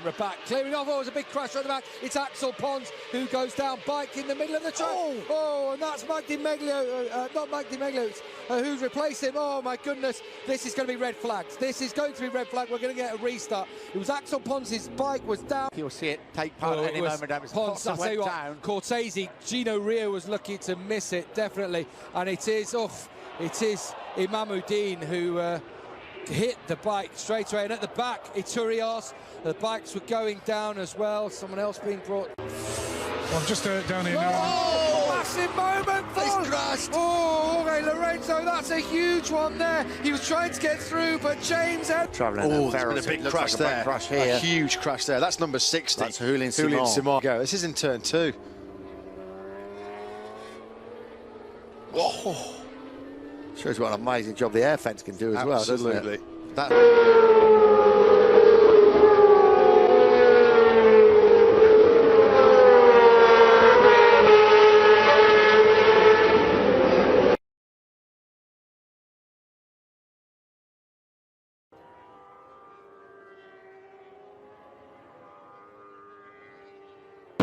camera back, clearing off. Oh, it was a big crash right at the back. It's Axel Pons who goes down, bike in the middle of the track. Oh, and that's Mike Di Meglio, not Mike Di Meglio, who's replaced him. Oh my goodness, this is going to be red flags. This is going to be red flag. We're going to get a restart. It was Axel Pons' bike was down. You'll see it take part at any moment. Pons, I tell you what, down. Cortese, Gino Rio was lucky to miss it, definitely. And it is Imamuddin who hit the bike straight away, and at the back Iturias, the bikes were going down as well. Someone else being brought. Well, just down here now. Oh, massive moment! He's crashed. Oh, okay, Lorenzo, that's a huge one there. He was trying to get through, but James had travelling. Oh, there's been a big crash like there. A crash here. A huge crash there. That's number 60. That's Julian Simon. Go. This is in turn 2. Whoa. Shows what an amazing job the air fence can do as well, doesn't it?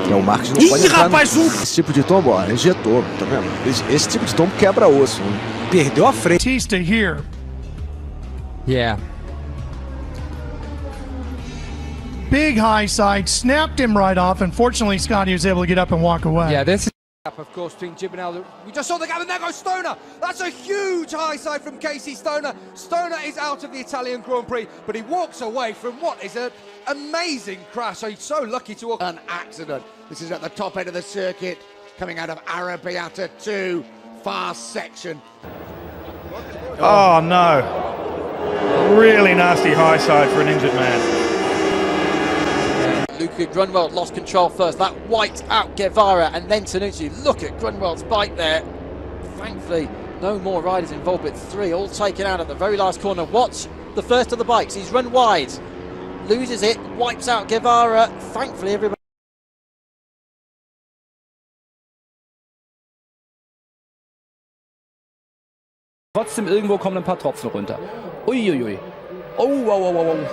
O Marcos não pode entrar esse tipo de tombo, ó, injetou, tá vendo? Esse tipo de tombo quebra osso, perdeu a frente. Batista here. Yeah. Big high side, snapped him right off. Unfortunately, Scotty was able to get up and walk away. Yeah, this is of course between Gibinel. We just saw the gap, and there goes Stoner. That's a huge high side from Casey Stoner. Stoner is out of the Italian Grand Prix, but he walks away from what is an amazing crash. So he's so lucky to walk. An accident. This is at the top end of the circuit, coming out of Arrabbiata 2, fast section. Oh no. Really nasty high side for an injured man. Luca Grunwald lost control first. That wiped out Guevara and then Tanucci. Look at Grunwald's bike there. Thankfully, no more riders involved, but 3 all taken out at the very last corner. Watch the first of the bikes. He's run wide, loses it, wipes out Guevara. Thankfully, everybody. Trotzdem irgendwo kommen ein paar Tropfen runter. Uiuiui. Oh, wow, wow, wow, wow.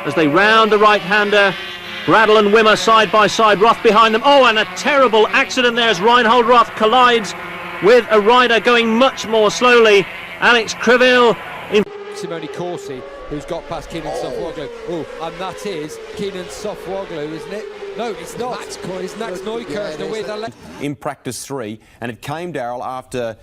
As they round the right-hander, Bradle and Wimmer side by side, Roth behind them. Oh, and a terrible accident there as Reinhold Roth collides with a rider going much more slowly. Alex Creville in Simone Corsi, who's got past Kenan Sofwoglu. Oh, and that is Kenan Sofwoglu, isn't it? No, it's not. It's Max Neukirchner with a in practice 3, and it came, Daryl, after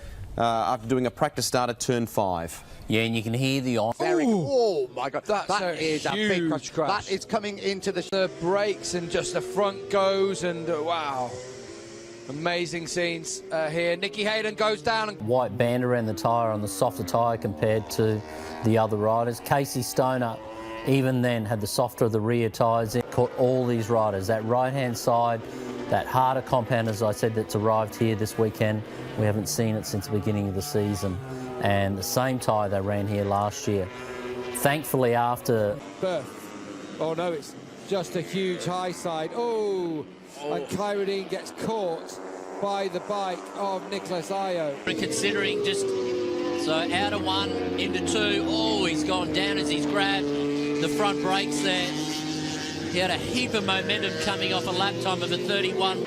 doing a practice start at turn 5. Yeah, and you can hear the on. Oh my God, that is a big crash. That is coming into the brakes, and just the front goes, and wow. Amazing scenes here. Nicky Hayden goes down. And white band around the tyre on the softer tyre compared to the other riders. Casey Stoner, even then, had the softer of the rear tyres in. Caught all these riders. That right-hand side, that harder compound, as I said, that's arrived here this weekend. We haven't seen it since the beginning of the season. And the same tyre they ran here last year. Thankfully, after... Oh no, it's just a huge high side. Oh. And Kyrodine gets caught by the bike of Nicholas Ayo. Considering just, so out of 1 into 2, oh, he's gone down as he's grabbed the front brakes there. He had a heap of momentum coming off a lap time of a 31.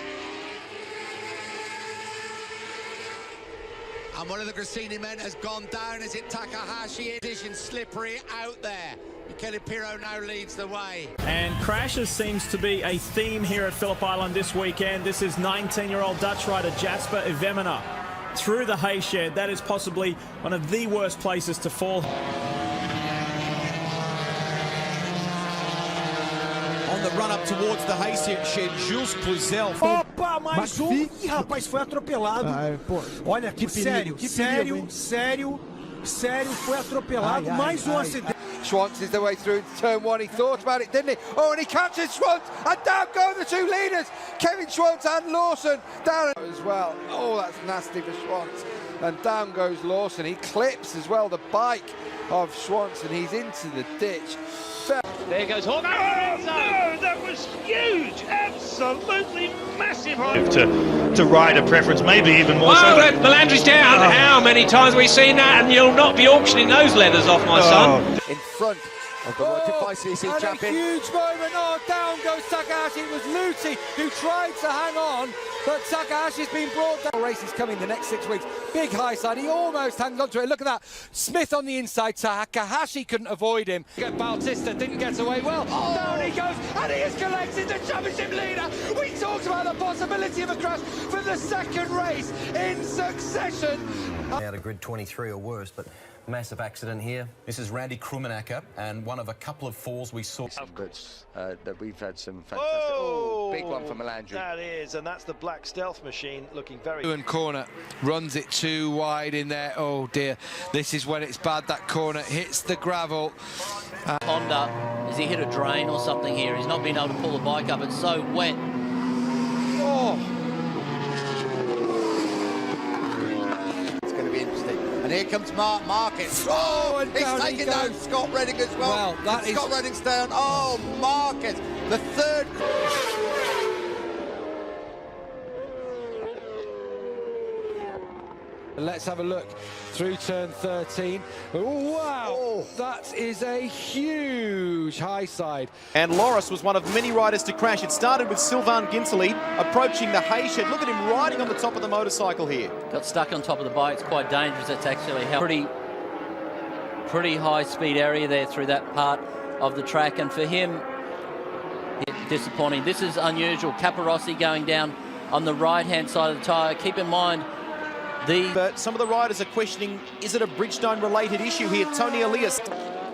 And one of the Grassini men has gone down. Is it Takahashi? Edition slippery out there. Kelly Pirro now leads the way. And crashes seems to be a theme here at Phillip Island this weekend. This is 19-year-old Dutch rider Jasper Ivemina through the hay shed. That is possibly one of the worst places to fall. On the run up towards the hay shed, Jules Cluzel. Opa, mais um. Ih, rapaz, foi atropelado. Olha aqui, sério, foi atropelado. Mais um acidente. Schwantz is the way through turn 1. He thought about it, didn't he? Oh, and he catches Schwantz, and down go the 2 leaders. Kevin Schwantz and Lawson down as well. Oh, that's nasty for Schwantz. And down goes Lawson. He clips as well the bike of Schwantz, and he's into the ditch. There goes Horner. Oh, no, that was huge. Absolutely massive. To rider preference, maybe even more so. Oh, Melandri's down. Oh. How many times have we seen that? And you'll not be auctioning those leathers off, my son. In front And a huge moment. Oh, down goes Takahashi. It was Luti who tried to hang on, but Takahashi's been brought down. Races coming the next 6 weeks. Big high side. He almost hangs on to it. Look at that. Smith on the inside. Takahashi couldn't avoid him. Bautista didn't get away well. Down he goes, and he has collected the championship leader. We talked about the possibility of a crash for the second race in succession. Out of grid 23 or worse, but massive accident here. This is Randy Krummenacker, and one of a couple of falls we saw. That we've had some fantastic. Big one for Melandri. That is, and that's the black stealth machine looking very. And corner runs it too wide in there. Oh dear, this is when it's bad. That corner hits the gravel. Honda, has he hit a drain or something here? He's not been able to pull the bike up. It's so wet. Oh. And here comes Mark Marquez. Oh, and he's taking down Scott Redding as well. Scott Redding's down. Oh, Marquez, the third. Let's have a look through turn 13. Oh, wow, that is a huge high side. And Loris was one of many riders to crash. It started with Sylvain Ginsley approaching the hay shed. Look at him riding on the top of the motorcycle here. Got stuck on top of the bike. It's quite dangerous. It's actually pretty high speed area there through that part of the track. And for him, disappointing. This is unusual. Caparossi going down on the right-hand side of the tyre. Keep in mind, But some of the riders are questioning, is it a Bridgestone-related issue here? Tony Elias.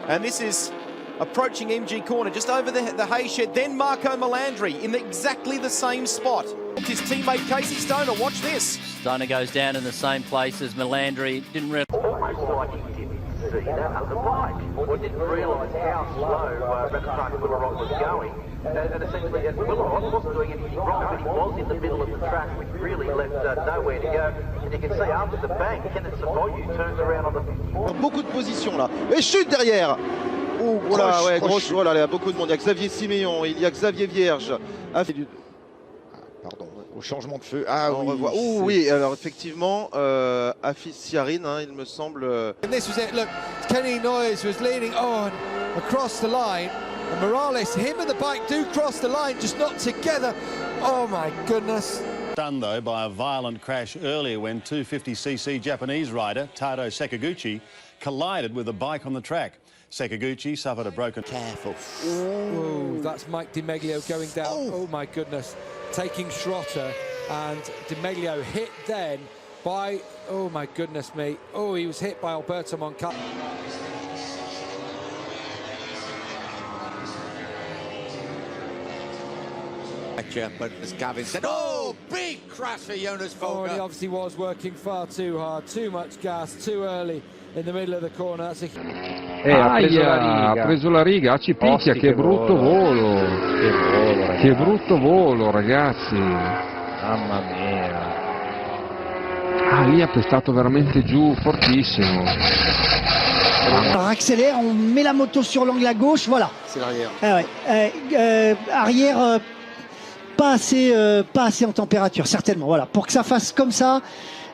And this is approaching MG corner, just over the hay shed. Then Marco Melandri in exactly the same spot. His teammate Casey Stoner, watch this. Stoner goes down in the same place as Melandri. Didn't really... Almost like he didn't see that on the bike, or didn't realise how slow Renaissance Willorock was going. And essentially, Willorock wasn't doing anything wrong, but he was in the middle of the track, which really left nowhere to go. And you can see after the bang, Kenneth Savoyu turns around on the... Beaucoup de positions là. Et chute derrière. Oh, voilà, ouais, grosse, voilà, il y a beaucoup de monde. Il y a Xavier Siméon, il y a Xavier Vierge. Pardon, au changement de feu. Ah, on revoit. Oh oui, alors effectivement, Afis Siarine, hein, il me semble. And this was it. Look, Kenny Noyes was leaning on across the line. And Morales, him and the bike do cross the line, just not together. Oh my goodness. Done though by a violent crash earlier when 250cc Japanese rider Tado Sakaguchi collided with a bike on the track. Sakaguchi suffered a broken... Careful. Oh, that's Mike DiMeglio going down. Oh my goodness. Taking Schrotter, and DiMeglio hit then by, oh my goodness me. Oh, he was hit by Alberto Moncada. But as Gavin said, oh, big crash for Jonas Folger. Oh, and he obviously was working far too hard, too much gas, too early in the middle of the corner. That's a... ha preso la riga, ci picchia, che brutto volo. Che brutto volo, ragazzi. Mamma mia. Ah, lì ha pestato veramente giù, fortissimo. On accélère, on met la moto sur l'angle à gauche, voilà. C'est l'arrière. Ah ouais. Arrière, pas assez en température, certainement. Voilà. Pour que ça fasse comme ça,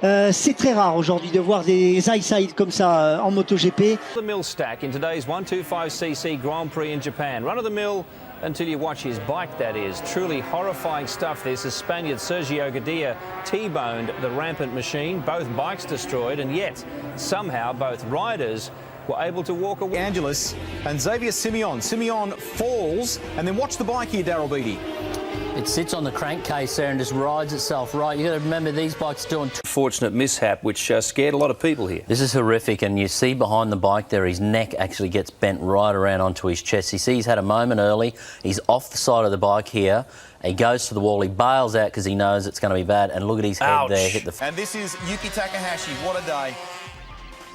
c'est très rare aujourd'hui de voir des high side comme ça en MotoGP. The mill stack in today's 125cc Grand Prix in Japan. Run of the mill until you watch his bike, that is. Truly horrifying stuff this, as Spaniard Sergio Gadea T-boned the rampant machine, both bikes destroyed, and yet somehow both riders were able to walk away. Angelis and Xavier Simeon. Simeon falls, and then watch the bike here, Daryl Beattie. It sits on the crankcase there and just rides itself right. You got to remember these bikes doing... Fortunate mishap which scared a lot of people here. This is horrific, and you see behind the bike there, his neck actually gets bent right around onto his chest. You see he's had a moment early. He's off the side of the bike here. He goes to the wall. He bails out because he knows it's going to be bad. And look at his head there. Hit the... And this is Yuki Takahashi. What a day.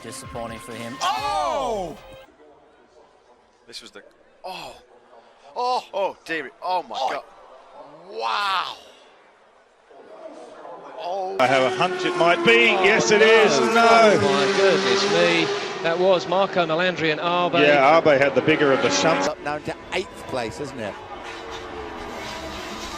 Disappointing for him. Oh! This was the... Oh, dear. Oh, my God. Wow. Oh. I have a hunch it might be. Yes, it is. No. Oh, my goodness me. That was Marco Melandri and Arbe. Yeah, Arbe had the bigger of the shunts. Up now to 8th place, isn't it?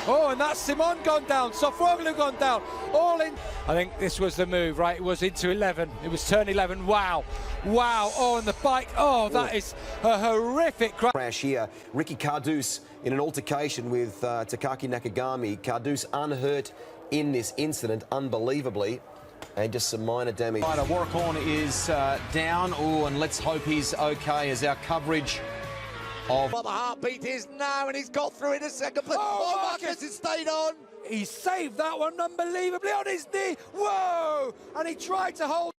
Oh, and that's Simon gone down, Sofroglu gone down, all in. I think this was the move, right? It was into 11. It was turn 11. Wow. Wow. Oh, and the bike. Oh, that is a horrific crash here. Ricky Carduce in an altercation with Takaki Nakagami. Carduce unhurt in this incident, unbelievably. And just some minor damage. Right, Warracorn is down. Oh, and let's hope he's okay as our coverage of... What the heartbeat is now, and he's got through in a second place. Oh, Marcus has stayed on. He saved that one unbelievably on his knee. Whoa! And he tried to hold.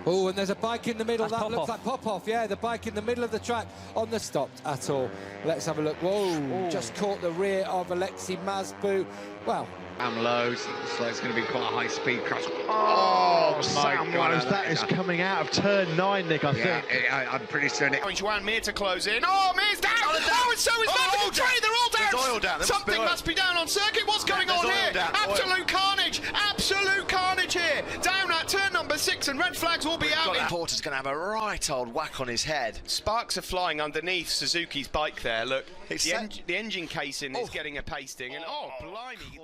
Oh, and there's a bike in the middle. That's that looks like Popov. Yeah, the bike in the middle of the track on the stopped at all. Let's have a look. Whoa, just caught the rear of Alexei Mazbu. Well, low, so it's going to be quite a high-speed crash. Oh, my God. That is coming out of turn 9, Nick, I think. I'm pretty sure Nick. Joan Mir to close in. Oh, Mir's down! Oh, and so is Maverick Trey. They're all down. There's oil down. Something must be down on circuit. What's going on here? Absolute carnage. Absolute carnage here. Down at turn number 6, and red flags will be out. Porter's going to have a right old whack on his head. Sparks are flying underneath Suzuki's bike there. Look, the engine casing is getting a pasting, and oh, blimey.